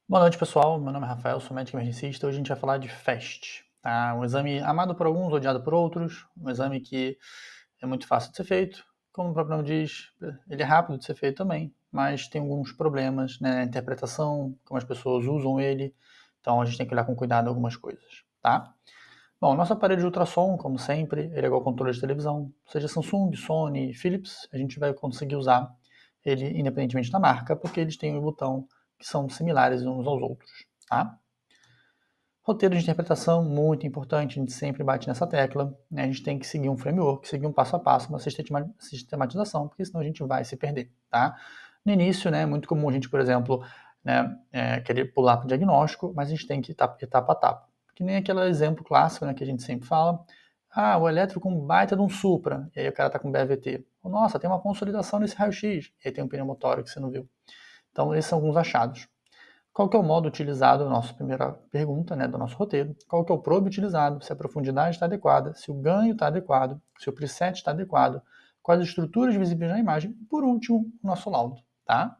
Boa noite, pessoal. Meu nome é Rafael, sou médico emergencista. Hoje a gente vai falar de FAST, tá? Um exame amado por alguns, odiado por outros. Um exame que é muito fácil de ser feito. Como o próprio nome diz, ele é rápido de ser feito também, mas tem alguns problemas, né, na interpretação, como as pessoas usam ele. Então a gente tem que olhar com cuidado algumas coisas, tá? Bom, nosso aparelho de ultrassom, como sempre, ele é igual ao controle de televisão. Seja Samsung, Sony, Philips, a gente vai conseguir usar ele independentemente da marca, porque eles têm um botão que são similares uns aos outros, tá? Roteiro de interpretação, muito importante, a gente sempre bate nessa tecla, né? A gente tem que seguir um framework, seguir um passo a passo, uma sistematização, porque senão a gente vai se perder, tá? No início, né, é muito comum a gente, por exemplo, né, querer pular para o diagnóstico, mas a gente tem que ir etapa a etapa. Que nem aquele exemplo clássico, né, que a gente sempre fala, o elétrico com baita de um supra, e aí o cara tá com BVT. Nossa, tem uma consolidação nesse raio-x, e aí tem um pneumotórax que você não viu. Então, esses são alguns achados. Qual que é o modo utilizado, nossa primeira pergunta, né, do nosso roteiro? Qual que é o probe utilizado? Se a profundidade está adequada, se o ganho está adequado, se o preset está adequado, quais as estruturas visíveis na imagem e, por último, o nosso laudo, tá?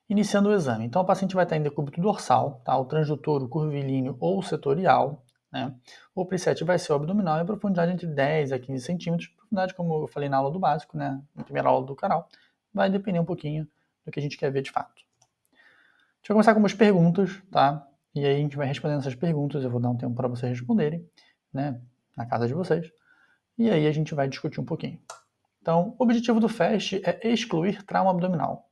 Iniciando o exame. Então, o paciente vai estar em decúbito dorsal, tá? O transdutor, o curvilíneo ou o setorial, né? O preset vai ser o abdominal e a profundidade entre 10 a 15 centímetros. Profundidade, como eu falei na aula do básico, né? Na primeira aula do canal, vai depender um pouquinho do que a gente quer ver de fato. Deixa eu começar com umas perguntas, tá? E aí a gente vai respondendo essas perguntas, eu vou dar um tempo para vocês responderem, né? Na casa de vocês. E aí a gente vai discutir um pouquinho. Então, o objetivo do FAST é excluir trauma abdominal.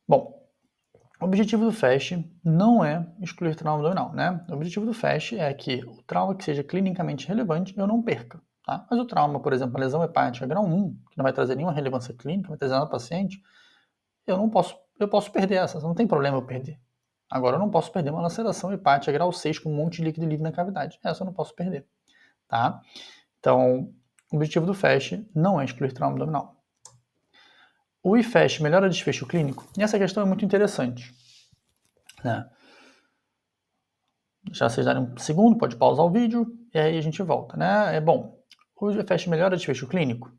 Bom, o objetivo do FAST não é excluir trauma abdominal, né? O objetivo do FAST é que o trauma que seja clinicamente relevante eu não perca, tá? Mas o trauma, por exemplo, a lesão hepática grau 1, que não vai trazer nenhuma relevância clínica, vai trazer nada ao paciente, eu posso perder essa, não tem problema eu perder. Agora eu não posso perder uma laceração hepática grau 6 com um monte de líquido livre na cavidade. Essa eu não posso perder, tá? Então, o objetivo do FAST não é excluir trauma abdominal. O IFAST melhora o desfecho clínico? E essa questão é muito interessante, né? Deixar vocês darem um segundo, pode pausar o vídeo e aí a gente volta, né? É bom. O IFAST melhora o desfecho clínico?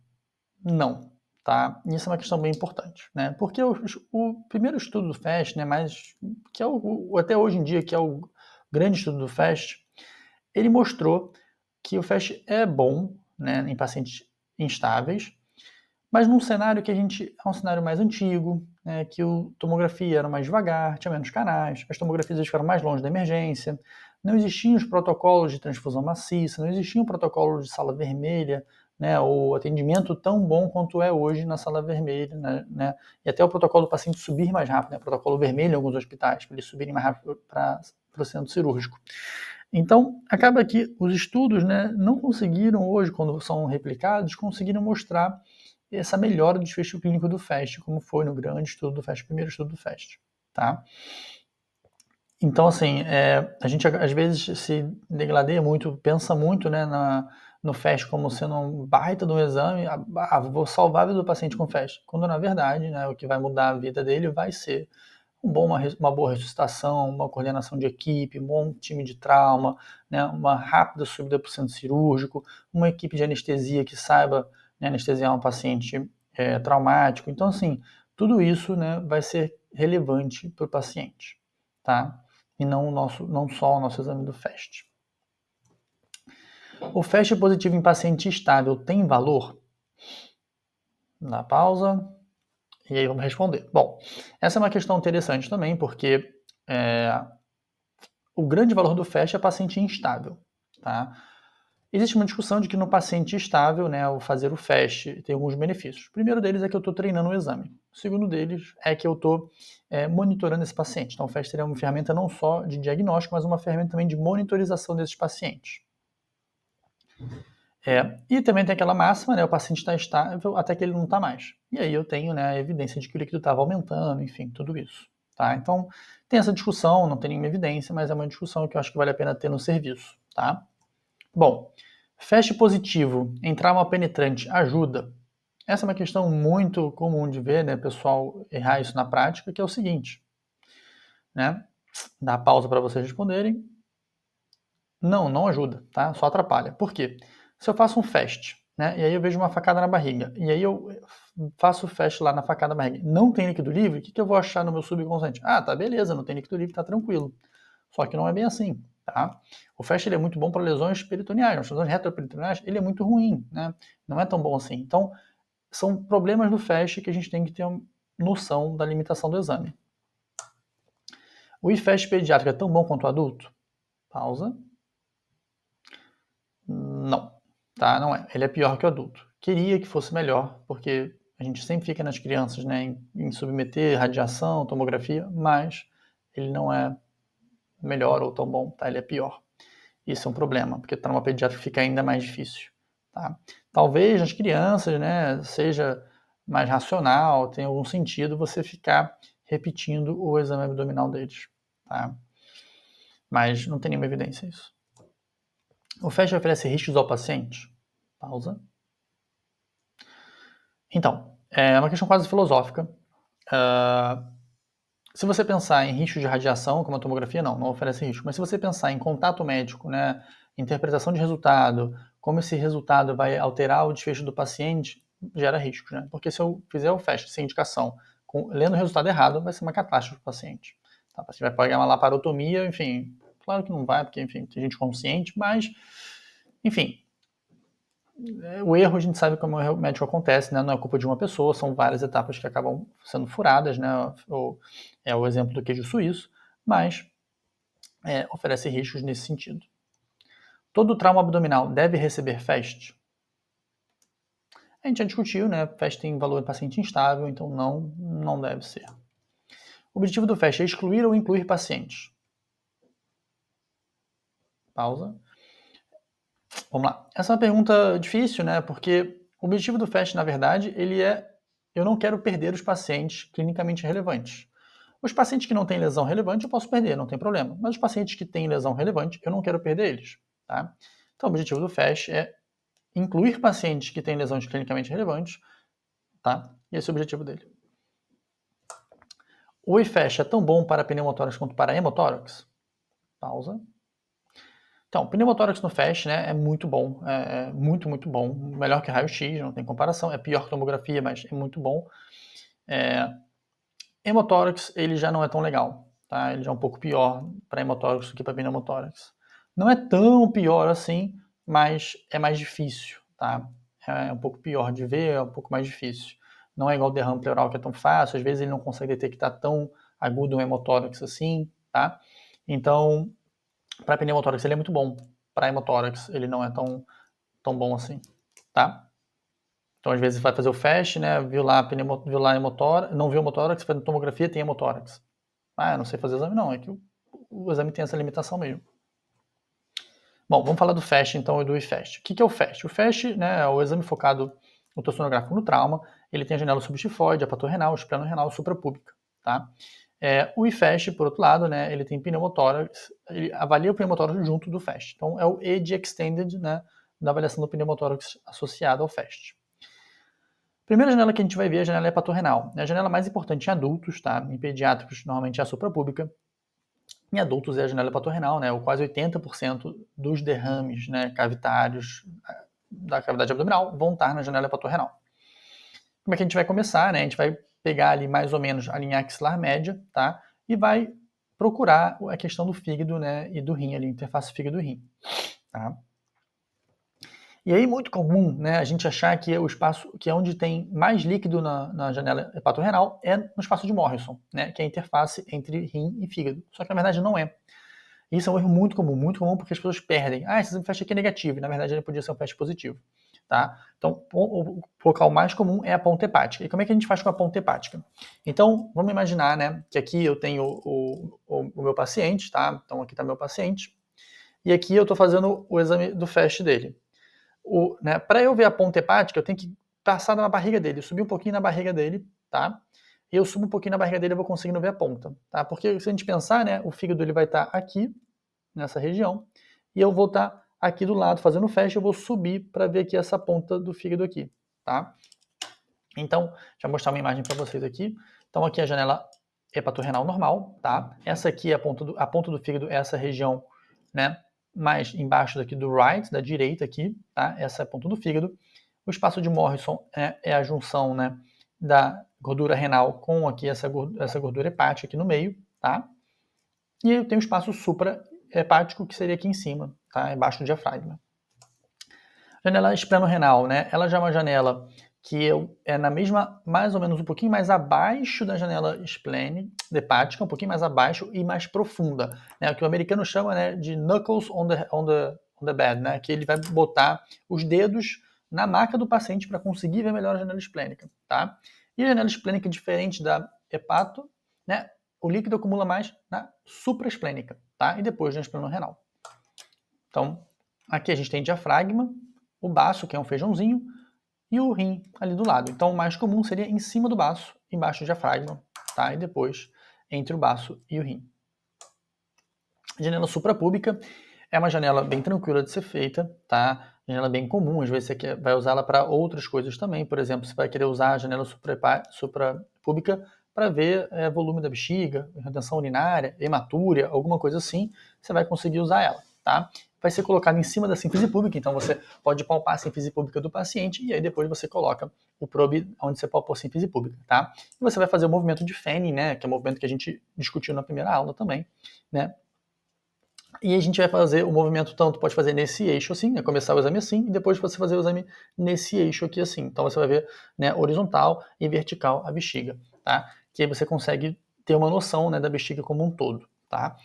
Não, tá? Isso é uma questão bem importante, né? Porque o primeiro estudo do FAST, né, mais que é até hoje em dia que é o grande estudo do FAST, ele mostrou que o FAST é bom, né, em pacientes instáveis, mas num cenário que a gente é um cenário mais antigo, né, que a tomografia era mais devagar, tinha menos canais, as tomografias ficaram mais longe da emergência, não existiam os protocolos de transfusão maciça, não existiam protocolos de sala vermelha, né, o atendimento tão bom quanto é hoje na sala vermelha, né, e até o protocolo do paciente subir mais rápido, né, protocolo vermelho em alguns hospitais, para eles subirem mais rápido para o centro cirúrgico. Então, acaba que os estudos, né, não conseguiram hoje, quando são replicados, conseguiram mostrar essa melhora do desfecho clínico do FAST, como foi no grande estudo do FAST, primeiro estudo do FAST, tá? Então, assim, a gente às vezes se degladeia muito, pensa muito, né, no FAST como sendo um baita de um exame, vou salvar a vida do paciente com FAST, quando na verdade, né, o que vai mudar a vida dele vai ser uma boa ressuscitação, uma coordenação de equipe, um bom time de trauma, né, uma rápida subida para o centro cirúrgico, uma equipe de anestesia que saiba, né, anestesiar um paciente traumático. Então, assim, tudo isso, né, vai ser relevante para o paciente, tá? E não só o nosso exame do FAST. O FAST positivo em paciente estável tem valor? Dá pausa. E aí vamos responder. Bom, essa é uma questão interessante também, porque o grande valor do FAST é paciente instável, tá? Existe uma discussão de que no paciente estável, né, ao fazer o FAST, tem alguns benefícios. O primeiro deles é que eu estou treinando o exame. O segundo deles é que eu estou monitorando esse paciente. Então, o FAST seria uma ferramenta não só de diagnóstico, mas uma ferramenta também de monitorização desses pacientes. E também tem aquela máxima, né, o paciente está estável até que ele não está mais. E aí eu tenho, né, a evidência de que o líquido estava aumentando, enfim, tudo isso. Tá? Então, tem essa discussão, não tem nenhuma evidência, mas é uma discussão que eu acho que vale a pena ter no serviço. Tá? Bom, FAST positivo em trauma penetrante ajuda? Essa é uma questão muito comum de ver, né, pessoal errar isso na prática, que é o seguinte, né? Dá pausa para vocês responderem. Não ajuda, tá? Só atrapalha. Por quê? Se eu faço um FAST né? E aí eu vejo uma facada na barriga. E aí eu faço o FAST lá na facada na barriga. Não tem líquido livre? O que eu vou achar no meu subconsciente? Ah, tá, beleza, não tem líquido livre, tá tranquilo. Só que não é bem assim, tá? O FAST ele é muito bom para lesões peritoneais, mas lesões retroperitoneais ele é muito ruim, né? Não é tão bom assim. Então, são problemas do FAST que a gente tem que ter noção da limitação do exame. O IFAST pediátrico é tão bom quanto o adulto? Pausa. Não, tá? Não é. Ele é pior que o adulto. Queria que fosse melhor, porque a gente sempre fica nas crianças, né, em submeter radiação, tomografia, mas ele não é melhor ou tão bom, tá? Ele é pior. Isso é um problema, porque trauma pediátrico fica ainda mais difícil, tá? Talvez nas crianças, né, seja mais racional, tenha algum sentido você ficar repetindo o exame abdominal deles, tá? Mas não tem nenhuma evidência isso. O FAST oferece riscos ao paciente? Pausa. Então, é uma questão quase filosófica. Se você pensar em riscos de radiação, como a tomografia, não oferece risco. Mas se você pensar em contato médico, né, interpretação de resultado, como esse resultado vai alterar o desfecho do paciente, gera riscos, né? Porque se eu fizer o FAST sem indicação, lendo o resultado errado, vai ser uma catástrofe para o paciente. Tá? O paciente vai pagar uma laparotomia, enfim, claro que não vai, porque, enfim, tem gente consciente, mas, enfim, o erro a gente sabe como o erro médico acontece, né? Não é culpa de uma pessoa, são várias etapas que acabam sendo furadas, né? É o exemplo do queijo suíço, mas oferece riscos nesse sentido. Todo trauma abdominal deve receber FAST? A gente já discutiu, né? FAST tem valor em paciente instável, então não deve ser. O objetivo do FAST é excluir ou incluir pacientes. Pausa. Vamos lá. Essa é uma pergunta difícil, né? Porque o objetivo do FAST, na verdade, ele é eu não quero perder os pacientes clinicamente relevantes. Os pacientes que não têm lesão relevante eu posso perder, não tem problema. Mas os pacientes que têm lesão relevante, eu não quero perder eles. Tá? Então, o objetivo do FAST é incluir pacientes que têm lesões clinicamente relevantes, tá? E esse é o objetivo dele. O IFAST é tão bom para pneumotórax quanto para hemotórax? Pausa. Então, pneumotórax no FAST, né, é muito bom, muito, muito bom. Melhor que raio-x, não tem comparação. É pior que tomografia, mas é muito bom. Hemotórax, ele já não é tão legal, tá? Ele já é um pouco pior para hemotórax do que para pneumotórax. Não é tão pior assim, mas é mais difícil, tá? É um pouco pior de ver, é um pouco mais difícil. Não é igual o derrame pleural que é tão fácil, às vezes ele não consegue detectar tão agudo um hemotórax assim, tá? Então, para pneumotórax ele é muito bom, para hemotórax ele não é tão bom assim, tá? Então, às vezes, vai fazer o FAST, né? Viu lá hemotórax, não viu hemotórax, faz tomografia, tem hemotórax. Ah, eu não sei fazer o exame, não. É que o exame tem essa limitação mesmo. Bom, vamos falar do FAST, então, e do IFAST. O que é o FAST? O FAST, né, é o exame focado ultrassonográfico no trauma. Ele tem a janela subtifoide, a patorrenal, esplenorenal, suprapúbica, tá? O IFAST, por outro lado, né, ele tem pneumotórax, ele avalia o pneumotórax junto do FAST. Então, é o ED Extended, né, da avaliação do pneumotórax associado ao FAST. Primeira janela que a gente vai ver é a janela hepatorrenal. É a janela mais importante em adultos, tá? Em pediátricos, normalmente é a suprapúbica. Em adultos é a janela hepatorrenal, né? Quase 80% dos derrames, né, cavitários da cavidade abdominal vão estar na janela hepatorrenal. Como é que a gente vai começar, né? A gente vai pegar ali mais ou menos a linha axilar média, tá? E vai procurar a questão do fígado, né, e do rim ali, interface fígado-rim, tá? E aí, muito comum, né, a gente achar que o espaço, que é onde tem mais líquido na janela hepatorrenal, é no espaço de Morrison, né, que é a interface entre rim e fígado. Só que na verdade não é. Isso é um erro muito comum porque as pessoas perdem. Ah, esse FAST aqui é negativo, e na verdade ele podia ser um FAST positivo. Tá? Então, o local mais comum é a ponta hepática. E como é que a gente faz com a ponta hepática? Então, vamos imaginar, né, que aqui eu tenho o meu paciente, tá? Então, aqui está meu paciente. E aqui eu estou fazendo o exame do FAST dele. Né, para eu ver a ponta hepática, eu tenho que passar na barriga dele, subir um pouquinho na barriga dele, tá? E eu subo um pouquinho na barriga dele, eu vou conseguindo ver a ponta, tá? Porque se a gente pensar, né, o fígado ele vai estar aqui, nessa região, e eu vou estar aqui do lado fazendo o FAST, eu vou subir para ver aqui essa ponta do fígado aqui, tá? Então, deixa eu mostrar uma imagem para vocês aqui. Então, aqui é a janela hepatorrenal normal, tá? Essa aqui é a ponta do fígado, é essa região, né, mais embaixo daqui do right, da direita aqui, tá? Essa é a ponta do fígado. O espaço de Morrison é a junção, né, da gordura renal com aqui essa gordura hepática aqui no meio, tá? E eu tenho o espaço suprahepático, que seria aqui em cima, tá? Embaixo do diafragma. Janela espleno-renal, né? Ela já é uma janela que é na mesma, mais ou menos um pouquinho mais abaixo da janela hepática, um pouquinho mais abaixo e mais profunda, né? O que o americano chama, né, de knuckles on the bed, né? Que ele vai botar os dedos na maca do paciente para conseguir ver melhor a janela esplênica, tá? E a janela esplênica, diferente da hepato, né? O líquido acumula mais na supraesplênica, tá? E depois na espleno-renal. Então, aqui a gente tem diafragma, o baço, que é um feijãozinho, e o rim ali do lado. Então, o mais comum seria em cima do baço, embaixo do diafragma, tá? E depois entre o baço e o rim. A janela suprapúbica é uma janela bem tranquila de ser feita, tá? Janela bem comum, às vezes você vai usá-la para outras coisas também. Por exemplo, você vai querer usar a janela suprapúbica para ver volume da bexiga, retenção urinária, hematúria, alguma coisa assim, você vai conseguir usar ela, tá? Vai ser colocado em cima da sínfise púbica, então você pode palpar a sínfise púbica do paciente e aí depois você coloca o probe onde você palpou a sínfise púbica, tá? E você vai fazer o movimento de Fanning, né, que é o movimento que a gente discutiu na primeira aula também, né? E a gente vai fazer o movimento tanto, pode fazer nesse eixo assim, né, começar o exame assim, e depois você fazer o exame nesse eixo aqui assim. Então você vai ver, né, horizontal e vertical a bexiga, tá? Que aí você consegue ter uma noção, né, da bexiga como um todo, tá?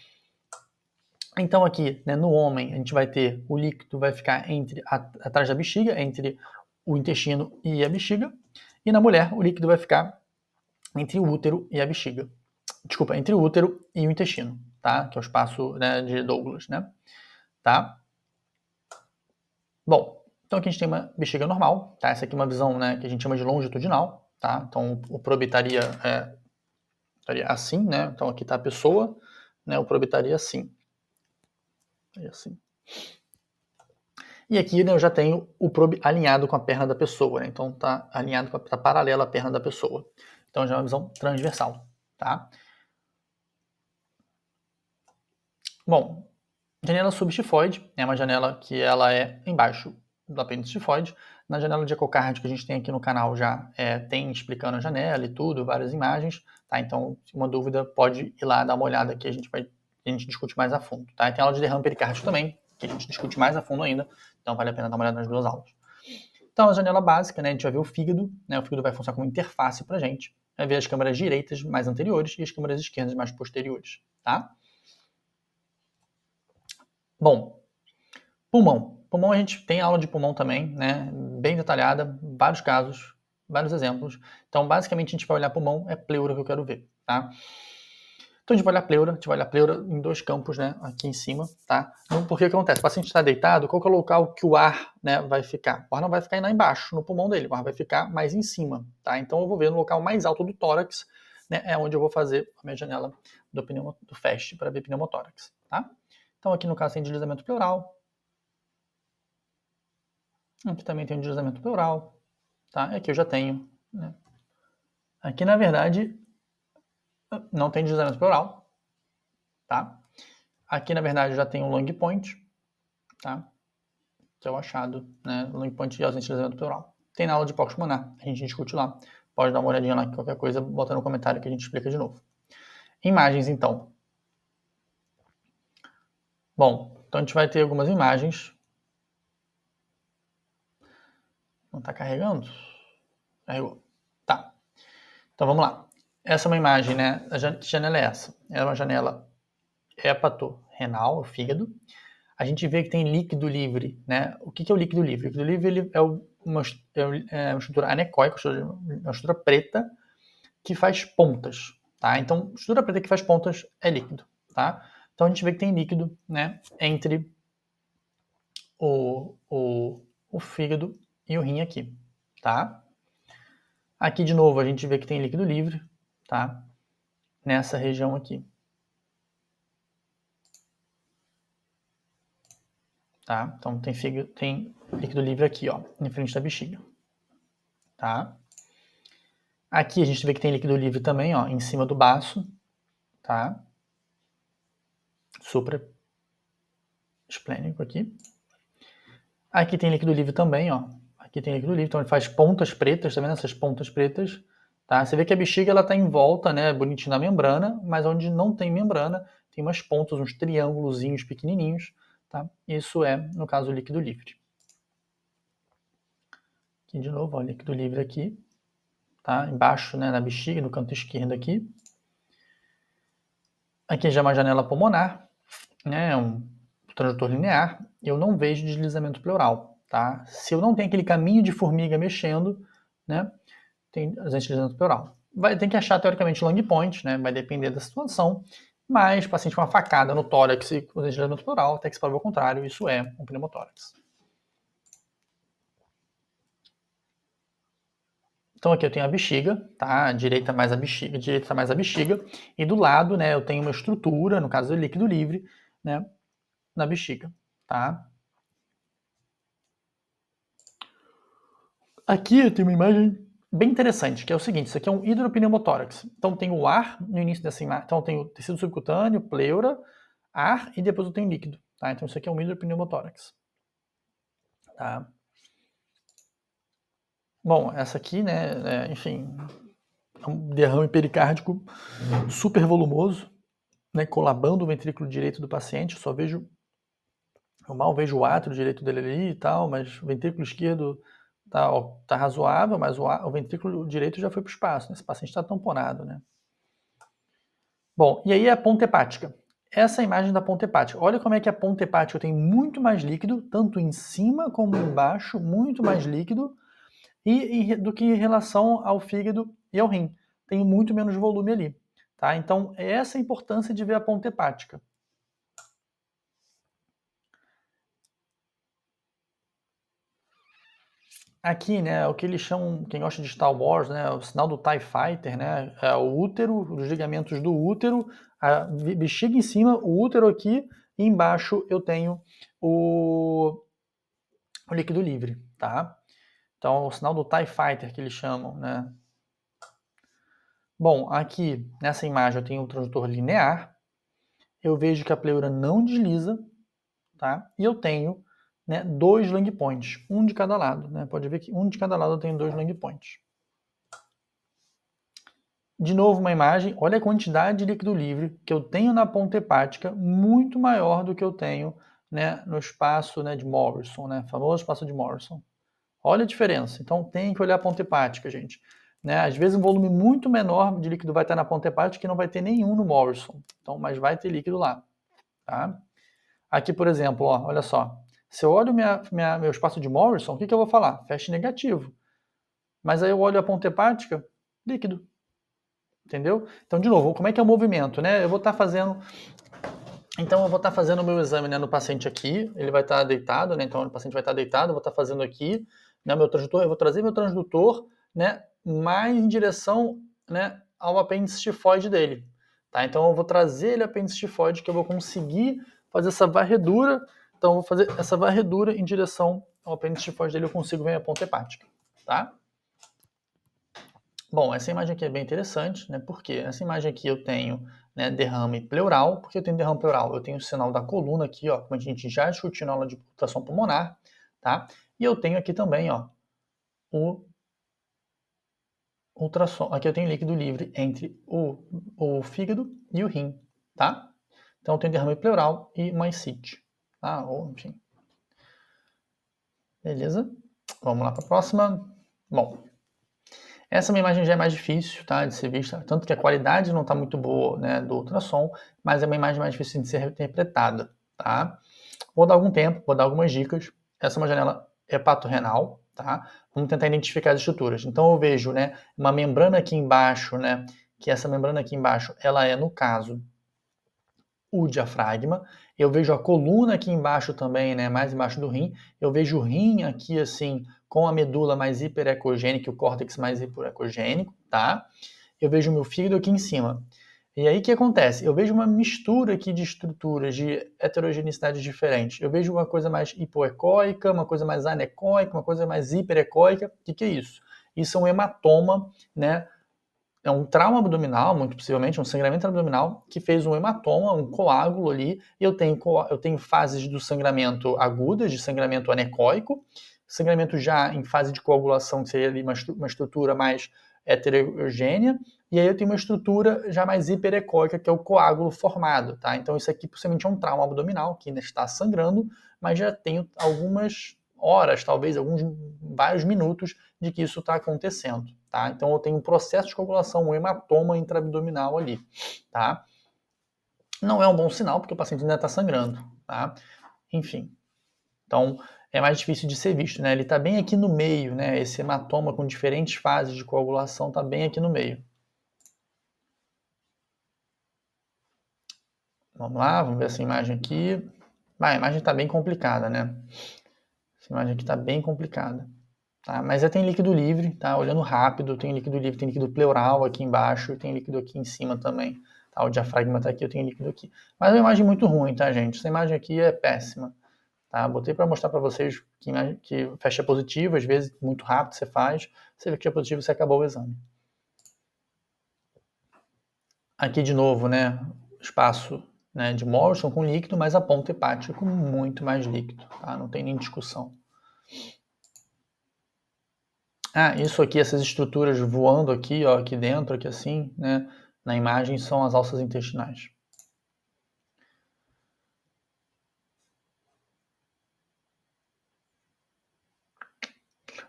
Então aqui, né, no homem, a gente vai ter o líquido vai ficar atrás da bexiga, entre o intestino e a bexiga, e na mulher o líquido vai ficar entre o útero e a bexiga. Desculpa, entre o útero e o intestino, tá? Que é o espaço, né, de Douglas, né? Tá? Bom, então aqui a gente tem uma bexiga normal, tá? Essa aqui é uma visão, né, que a gente chama de longitudinal, tá? Então o probe estaria assim, né? Então aqui está a pessoa, né? O probe estaria assim. Assim. E aqui, né, eu já tenho o probe alinhado com a perna da pessoa, né? Então tá alinhado, tá paralelo à perna da pessoa. Então já é uma visão transversal, tá? Bom, janela subxifoide é uma janela que ela é embaixo do apêndice tifoide. Na janela de ecocárdio que a gente tem aqui no canal já tem explicando a janela e tudo, várias imagens, tá? Então, se uma dúvida, pode ir lá dar uma olhada que a gente discute mais a fundo, tá? E tem aula de derrame pericárdio também, que a gente discute mais a fundo ainda, então vale a pena dar uma olhada nas duas aulas. Então, a janela básica, né, a gente vai ver o fígado, né? O fígado vai funcionar como interface pra gente, vai ver as câmaras direitas mais anteriores e as câmaras esquerdas mais posteriores, tá? Bom, pulmão. Pulmão, a gente tem aula de pulmão também, né? Bem detalhada, vários casos, vários exemplos. Então, basicamente, a gente vai olhar pulmão, é pleura que eu quero ver, tá? Então, a gente vai olhar pleura em dois campos, né? Aqui em cima, tá? Então, porque o que acontece? O paciente está deitado, qual que é o local que o ar, né, vai ficar? O ar não vai ficar lá embaixo, no pulmão dele, o ar vai ficar mais em cima, tá? Então, eu vou ver no local mais alto do tórax, né? É onde eu vou fazer a minha janela do FAST para ver pneumotórax, tá? Então, aqui no caso tem deslizamento pleural. Aqui também tem um deslizamento pleural, tá? Aqui eu já tenho, né? Aqui, na verdade, não tem deslizamento pleural, tá? Aqui, na verdade, já tem um long point, tá? Que é o achado, né? Long point e ausência de deslizamento pleural. Tem na aula de hipóxia pulmonar, a gente discute lá. Pode dar uma olhadinha lá, qualquer coisa, bota no comentário que a gente explica de novo. Imagens, então. Bom, então a gente vai ter algumas imagens. Não está carregando? Carregou. Tá. Então vamos lá. Essa é uma imagem, né? Que janela é essa? É uma janela hepato-renal, o fígado. A gente vê que tem líquido livre, né? O que é o líquido livre? O líquido livre ele é uma estrutura anecoica, uma estrutura preta que faz pontas, tá? Então, estrutura preta que faz pontas é líquido, tá? Então, a gente vê que tem líquido, né, entre o fígado e o rim aqui, tá? Aqui, de novo, a gente vê que tem líquido livre, tá? Nessa região aqui. Tá? Então tem líquido livre aqui, ó, em frente da bexiga, tá? Aqui a gente vê que tem líquido livre também, ó, em cima do baço, tá? Supraesplênico aqui. Aqui tem líquido livre também, ó, aqui Aqui tem líquido livre, então ele faz pontas pretas, tá vendo essas pontas pretas? Tá? Você vê que a bexiga ela tá em volta, né, bonitinha na membrana, mas onde não tem membrana, tem umas pontas, uns triângulozinhos pequenininhos, tá? Isso é, no caso, o líquido livre. Aqui de novo, ó, líquido livre aqui, tá? Embaixo, né, na bexiga, no canto esquerdo aqui. Aqui já é uma janela pulmonar, né, um transdutor linear. Eu não vejo deslizamento pleural, tá? Se eu não tenho aquele caminho de formiga mexendo, né, tem deslizamento pleural. Tem que achar, teoricamente, long point, né, vai depender da situação, mas paciente com uma facada no tórax com deslizamento pleural, até que se prova o contrário, isso é um pneumotórax. Então aqui eu tenho a bexiga, tá? Direita mais a bexiga, e do lado, né, eu tenho uma estrutura, no caso do líquido livre, né, na bexiga, tá? Aqui eu tenho uma imagem bem interessante, que é o seguinte, isso aqui é um hidropneumotórax. Então tem o ar no início dessa imagem, então tem o tecido subcutâneo, pleura, ar e depois eu tenho líquido, tá? Então isso aqui é um hidropneumotórax, tá? Bom, essa aqui, né, enfim, é um derrame pericárdico super volumoso, né, colabando o ventrículo direito do paciente. Eu mal vejo o átrio direito dele ali e tal, mas o ventrículo esquerdo tá razoável, mas o ventrículo direito já foi para o espaço, né? Esse paciente está tamponado, né? Bom, e aí a ponta hepática. Essa é a imagem da ponta hepática. Olha como é que a ponta hepática tem muito mais líquido, tanto em cima como embaixo, muito mais líquido, do que em relação ao fígado e ao rim. Tem muito menos volume ali. Tá? Então, essa é a importância de ver a ponta hepática. Aqui, né, o que eles chamam, quem gosta de Star Wars, né, o sinal do TIE Fighter, né, é o útero, os ligamentos do útero, a bexiga em cima, o útero aqui, e embaixo eu tenho o líquido livre, tá? Então, o sinal do TIE Fighter que eles chamam, né? Bom, aqui nessa imagem eu tenho um transdutor linear, eu vejo que a pleura não desliza, tá? E eu tenho, né, 2 long points, um de cada lado, né? Pode ver que um de cada lado eu tenho 2 long points. De novo uma imagem, olha a quantidade de líquido livre que eu tenho na ponta hepática, muito maior do que eu tenho, né, no espaço, né, de Morrison, né, famoso espaço de Morrison. Olha a diferença. Então tem que olhar a ponta hepática, gente. Né? Às vezes um volume muito menor de líquido vai estar na ponta hepática e não vai ter nenhum no Morrison. Então, mas vai ter líquido lá. Tá? Aqui, por exemplo, ó, olha só. Se eu olho meu espaço de Morrison, o que eu vou falar? FAST negativo. Mas aí eu olho a ponta hepática, líquido. Entendeu? Então, de novo, como é que é o movimento? Né? Eu vou estar fazendo... Então, eu vou estar fazendo o meu exame, né, no paciente aqui. Ele vai estar deitado, né? Então, o paciente vai estar deitado. Eu vou estar fazendo aqui, né, meu transdutor. Eu vou trazer meu transdutor, né, mais em direção, né, ao apêndice tifoide dele. Tá? Então, eu vou trazer ele ao apêndice tifoide, que eu vou conseguir fazer essa varredura. Então, eu vou fazer essa varredura em direção ao apêndice tifoide dele. Eu consigo ver a ponta hepática. Tá? Bom, essa imagem aqui é bem interessante, né? Porque essa imagem aqui eu tenho, né, derrame pleural. Porque eu tenho derrame pleural? Eu tenho o sinal da coluna aqui, ó, como a gente já discutiu na aula de ultrassom pulmonar, tá? E eu tenho aqui também, ó, o ultrassom. Aqui eu tenho líquido livre entre o fígado e o rim, tá? Então eu tenho derrame pleural e uma ascite, tá? Ou, enfim. Beleza? Vamos lá para a próxima. Bom, essa minha imagem já é mais difícil, tá, de ser vista, tanto que a qualidade não está muito boa, né, do ultrassom, mas é uma imagem mais difícil de ser interpretada, tá? Vou dar algum tempo, vou dar algumas dicas. Essa é uma janela hepatorrenal, tá? Vamos tentar identificar as estruturas. Então eu vejo, né, uma membrana aqui embaixo, né, que essa membrana aqui embaixo, ela é, no caso, o diafragma. Eu vejo a coluna aqui embaixo também, né, mais embaixo do rim. Eu vejo o rim aqui, assim, com a medula mais hiperecogênica e o córtex mais hiperecogênico, tá? Eu vejo o meu fígado aqui em cima. E aí o que acontece? Eu vejo uma mistura aqui de estruturas, de heterogeneidades diferentes. Eu vejo uma coisa mais hipoecóica, uma coisa mais anecóica, uma coisa mais hiperecóica. O que é isso? Isso é um hematoma, né? É um trauma abdominal, muito possivelmente, um sangramento abdominal, que fez um hematoma, um coágulo ali, e eu tenho fases do sangramento agudas, de sangramento anecóico, sangramento já em fase de coagulação, que seria ali uma estrutura mais heterogênea, e aí eu tenho uma estrutura já mais hiperecóica, que é o coágulo formado, tá? Então isso aqui possivelmente é um trauma abdominal, que ainda está sangrando, mas já tenho algumas horas, talvez vários minutos de que isso está acontecendo, tá? Então eu tenho um processo de coagulação, um hematoma intraabdominal ali, tá? Não é um bom sinal, porque o paciente ainda está sangrando, tá? Enfim, então é mais difícil de ser visto, né? Ele está bem aqui no meio, né? Esse hematoma com diferentes fases de coagulação está bem aqui no meio. Vamos lá, vamos ver essa imagem aqui. A imagem está bem complicada, né? Essa imagem aqui está bem complicada. Tá? Mas tem líquido livre, tá? Olhando rápido, tem líquido livre, tem líquido pleural aqui embaixo, tem líquido aqui em cima também. Tá? O diafragma está aqui, eu tenho líquido aqui. Mas é uma imagem muito ruim, tá, gente? Essa imagem aqui é péssima. Tá? Botei para mostrar para vocês que fecha positivo, às vezes muito rápido você faz, você vê que é positivo, você acabou o exame. Aqui de novo, né? Espaço, né, de Morrison com líquido, mas a ponta hepática com muito mais líquido, tá? Não tem nem discussão. Isso aqui, essas estruturas voando aqui, ó, aqui dentro, aqui assim, né, na imagem, são as alças intestinais.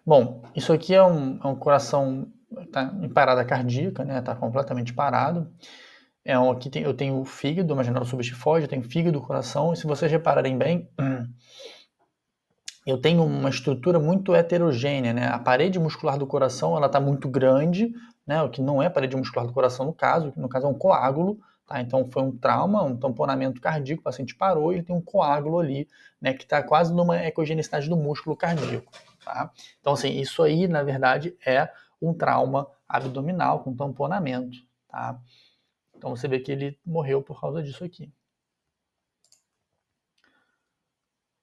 Bom, isso aqui é um coração tá em parada cardíaca, né, tá completamente parado. Aqui eu tenho o fígado, uma janela subestifóide, eu tenho fígado, coração, e se vocês repararem bem, eu tenho uma estrutura muito heterogênea, né? A parede muscular do coração, ela está muito grande, né? O que não é parede muscular do coração no caso é um coágulo, tá? Então foi um trauma, um tamponamento cardíaco, o paciente parou e ele tem um coágulo ali, né? Que está quase numa ecogenicidade do músculo cardíaco, tá? Então assim, isso aí, na verdade, é um trauma abdominal com tamponamento, tá? Então você vê que ele morreu por causa disso aqui.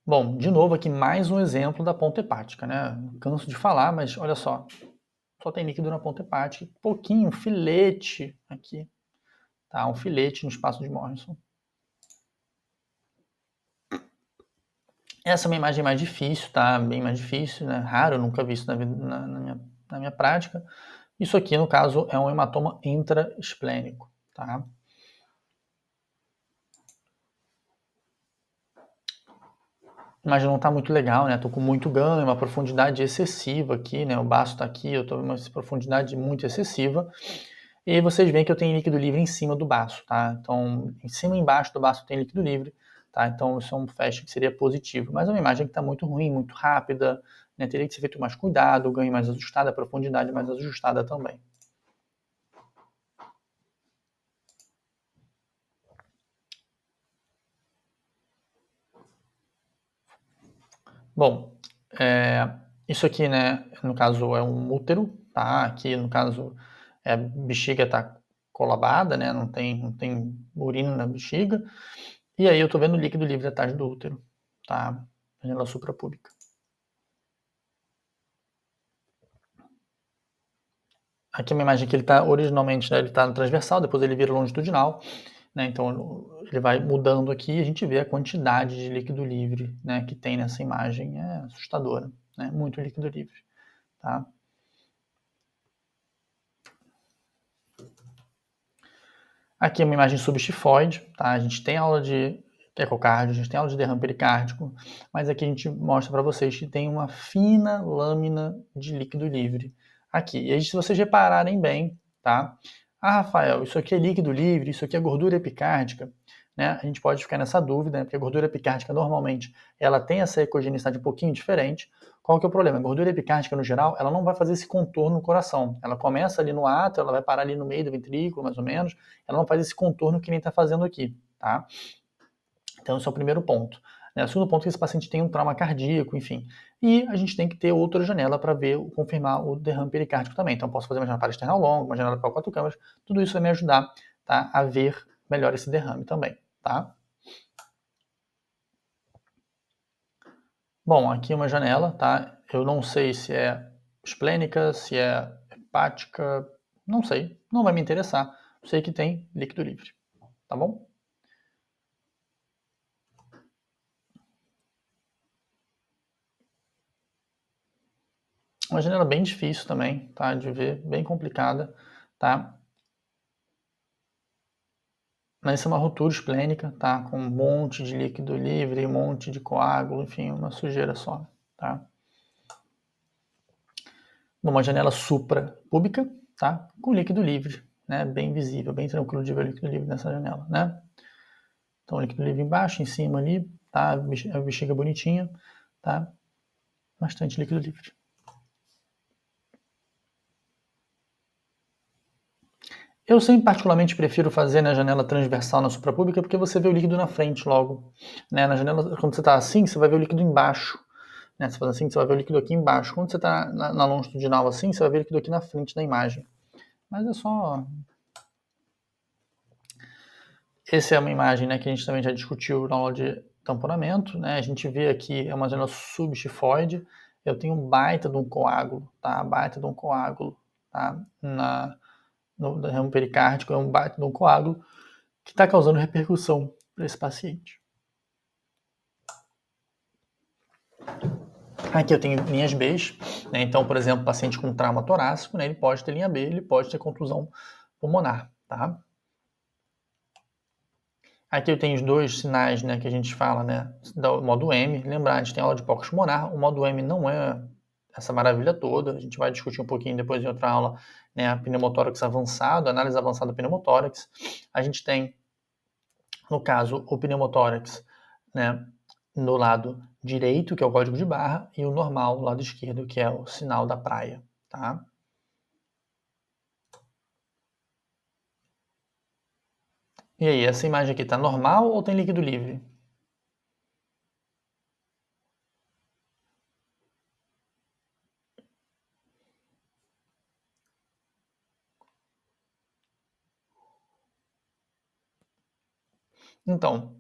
Bom, de novo aqui mais um exemplo da ponta hepática, né? Canso de falar, mas olha só tem líquido na ponta hepática, pouquinho, um filete aqui, tá? Um filete no espaço de Morrison. Essa é uma imagem mais difícil, tá? Bem mais difícil, né? Raro, eu nunca vi isso na minha prática. Isso aqui, no caso, é um hematoma intraesplênico, tá? A imagem não está muito legal, né? Tô com muito ganho, uma profundidade excessiva aqui, né? O baço está aqui, eu tô com uma profundidade muito excessiva. E vocês veem que eu tenho líquido livre em cima do baço, tá? Então, em cima e embaixo do baço tem líquido livre, tá? Então, isso é um FAST que seria positivo. Mas é uma imagem que está muito ruim, muito rápida, né? Teria que ser feito mais cuidado, o ganho mais ajustado, a profundidade mais ajustada também. Bom, isso aqui, né, no caso é um útero, tá? Aqui, no caso, a bexiga está colabada, né? Não tem urina na bexiga. E aí eu tô vendo líquido livre atrás do útero, tá? Janela suprapúbica. Aqui é uma imagem que ele está originalmente, né, ele está no transversal, depois ele vira longitudinal, né? Então ele vai mudando aqui e a gente vê a quantidade de líquido livre, né, que tem nessa imagem, é assustadora, né? Muito líquido livre, tá? Aqui é uma imagem subestifoide, tá? A gente tem aula de ecocardio, a gente tem aula de derrame pericárdico, mas aqui a gente mostra para vocês que tem uma fina lâmina de líquido livre aqui. E aí, se vocês repararem bem, tá? Rafael, isso aqui é líquido livre, isso aqui é gordura epicárdica, né? A gente pode ficar nessa dúvida, né? Porque a gordura epicárdica normalmente ela tem essa ecogenicidade um pouquinho diferente. Qual que é o problema? A gordura epicárdica, no geral, ela não vai fazer esse contorno no coração. Ela começa ali no átrio, ela vai parar ali no meio do ventrículo, mais ou menos. Ela não faz esse contorno que nem está fazendo aqui, tá? Então, esse é o primeiro ponto. O segundo ponto é que esse paciente tem um trauma cardíaco, enfim. E a gente tem que ter outra janela para ver, confirmar o derrame pericárdico também. Então, posso fazer uma janela parasternal longa, uma janela para 4 câmaras. Tudo isso vai me ajudar, tá, a ver melhor esse derrame também, tá? Bom, aqui uma janela, tá? Eu não sei se é esplênica, se é hepática, não sei, não vai me interessar. Sei que tem líquido livre, tá bom? Uma janela bem difícil também, tá? De ver, bem complicada, tá? Mas isso é uma ruptura esplênica, tá? Com um monte de líquido livre, um monte de coágulo, enfim, uma sujeira só, tá? Uma janela suprapúbica, tá? Com líquido livre, né? Bem visível, bem tranquilo de ver o líquido livre nessa janela, né? Então, líquido livre embaixo, em cima ali, tá? A bexiga bonitinha, tá? Bastante líquido livre. Eu sempre particularmente prefiro fazer na janela transversal na suprapúbica porque você vê o líquido na frente logo, né? Na janela, quando você está assim, você vai ver o líquido embaixo, né? Você faz assim, você vai ver o líquido aqui embaixo. Quando você está na longitudinal assim, você vai ver o líquido aqui na frente da imagem. Mas é só... Essa é uma imagem, né, que a gente também já discutiu na aula de tamponamento, né? A gente vê aqui, é uma janela subxifoide. Eu tenho um baita de um coágulo, tá? Baita de um coágulo, tá? No ramo pericárdico, é um baita de um coágulo que está causando repercussão para esse paciente. Aqui eu tenho linhas B, né? Então, por exemplo, paciente com trauma torácico, né, ele pode ter linha B, ele pode ter contusão pulmonar, tá? Aqui eu tenho os dois sinais, né, que a gente fala, né, do modo M. Lembrar, a gente tem aula de hipócrise pulmonar, o modo M não é essa maravilha toda, a gente vai discutir um pouquinho depois em outra aula, né, a pneumotórax avançado, análise avançada do pneumotórax. A gente tem, no caso, o pneumotórax, né, no lado direito, que é o código de barra, e o normal, lado esquerdo, que é o sinal da praia, tá? E aí, essa imagem aqui tá normal ou tem líquido livre? Então,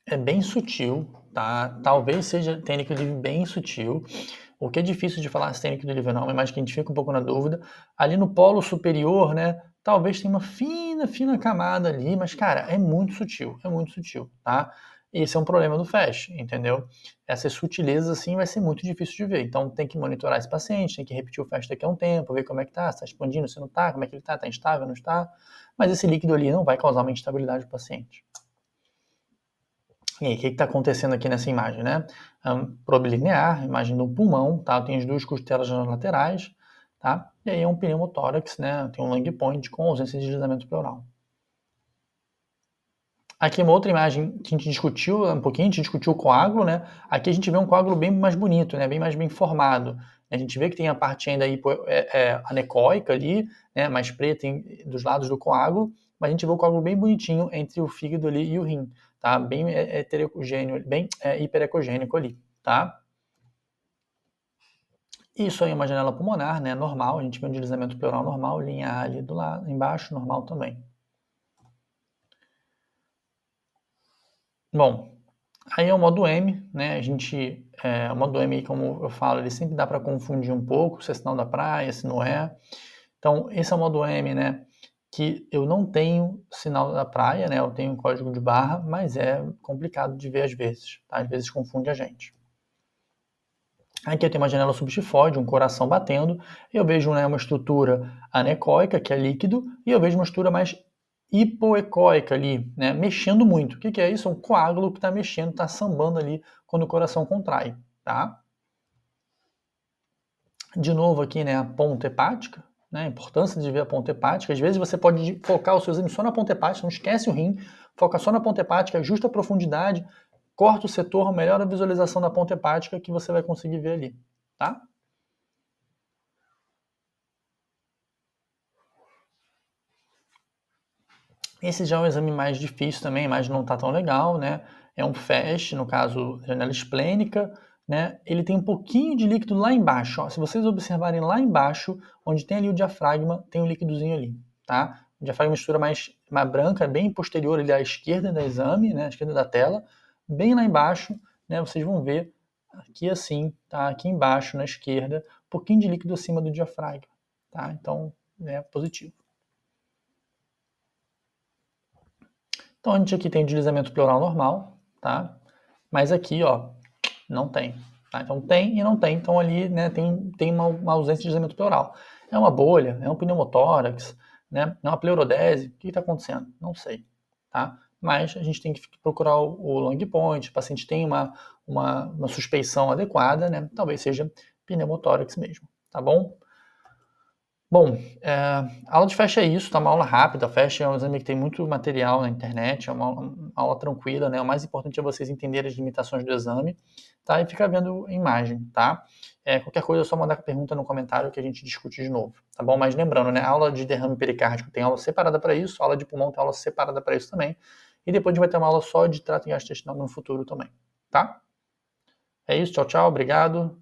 é bem sutil, tá? Talvez tenha líquido livre bem sutil. O que é difícil de falar se tem líquido livre ou não, é uma imagem que a gente fica um pouco na dúvida. Ali no polo superior, né? Talvez tenha uma fina camada ali, mas, cara, é muito sutil, tá? Esse é um problema do FASH, entendeu? Essas sutilezas, assim, vai ser muito difícil de ver. Então, tem que monitorar esse paciente, tem que repetir o FASH daqui a um tempo, ver como é que tá, se tá expandindo, se não tá, como é que ele tá instável, não está. Mas esse líquido ali não vai causar uma instabilidade do paciente. E aí, o que está acontecendo aqui nessa imagem, né? Probilinear, imagem do pulmão, tá? Tem as duas costelas nas laterais, tá? E aí é um pneumotórax, né? Tem um lung point com ausência de deslizamento pleural. Aqui uma outra imagem que a gente discutiu um pouquinho, a gente discutiu o coágulo, né? Aqui a gente vê um coágulo bem mais bonito, né? Bem mais bem formado. A gente vê que tem a parte ainda anecoica ali, né? Mais preta dos lados do coágulo, mas a gente vê o coágulo bem bonitinho entre o fígado ali e o rim, tá? Bem heterogêneo, bem hiperecogênico ali, tá? Isso aí é uma janela pulmonar, né? Normal, a gente vê um deslizamento pleural normal, linha A ali do lado, embaixo, normal também. Bom, aí é o modo M, né? O modo M, como eu falo, ele sempre dá para confundir um pouco se é sinal da praia, se não é. Então, esse é o modo M, né? Que eu não tenho sinal da praia, né? Eu tenho um código de barra, mas é complicado de ver às vezes, tá? Às vezes confunde a gente. Aqui eu tenho uma janela subxifoide, um coração batendo, e eu vejo, né, uma estrutura anecoica, que é líquido, e eu vejo uma estrutura mais hipoecóica ali, né, mexendo muito. O que é isso? É um coágulo que está mexendo, está sambando ali quando o coração contrai, tá? De novo aqui, né, a ponta hepática, né, a importância de ver a ponta hepática. Às vezes você pode focar o seu exame só na ponta hepática, não esquece o rim, foca só na ponta hepática, ajusta a profundidade, corta o setor, melhora a visualização da ponta hepática que você vai conseguir ver ali, tá? Esse já é um exame mais difícil também, a imagem não está tão legal, né? É um FASH, no caso, janela esplênica, né? Ele tem um pouquinho de líquido lá embaixo, ó. Se vocês observarem lá embaixo, onde tem ali o diafragma, tem um líquidozinho ali, tá? O diafragma é uma mistura mais branca, bem posterior ali à esquerda do exame, né? À esquerda da tela, bem lá embaixo, né? Vocês vão ver aqui assim, tá? Aqui embaixo, na esquerda, um pouquinho de líquido acima do diafragma, tá? Então, é positivo. Então a gente aqui tem o deslizamento pleural normal, tá? Mas aqui, ó, não tem, Tá? Então tem e não tem, então ali, né, tem uma ausência de isolamento pleural. É uma bolha, é um pneumotórax, né, é uma pleurodese, o que está acontecendo? Não sei, tá? Mas a gente tem que procurar o long point, o paciente tem uma suspeição adequada, né, talvez seja pneumotórax mesmo, tá bom? Bom, a aula de FAST é isso, tá? Uma aula rápida. A FAST é um exame que tem muito material na internet, é uma aula tranquila, né? O mais importante é vocês entenderem as limitações do exame, tá? E ficar vendo imagem, tá? Qualquer coisa é só mandar pergunta no comentário que a gente discute de novo, tá bom? Mas lembrando, né? A aula de derrame pericárdico tem aula separada para isso, a aula de pulmão tem aula separada para isso também. E depois a gente vai ter uma aula só de trato gastrointestinal no futuro também, tá? É isso, tchau, tchau, obrigado.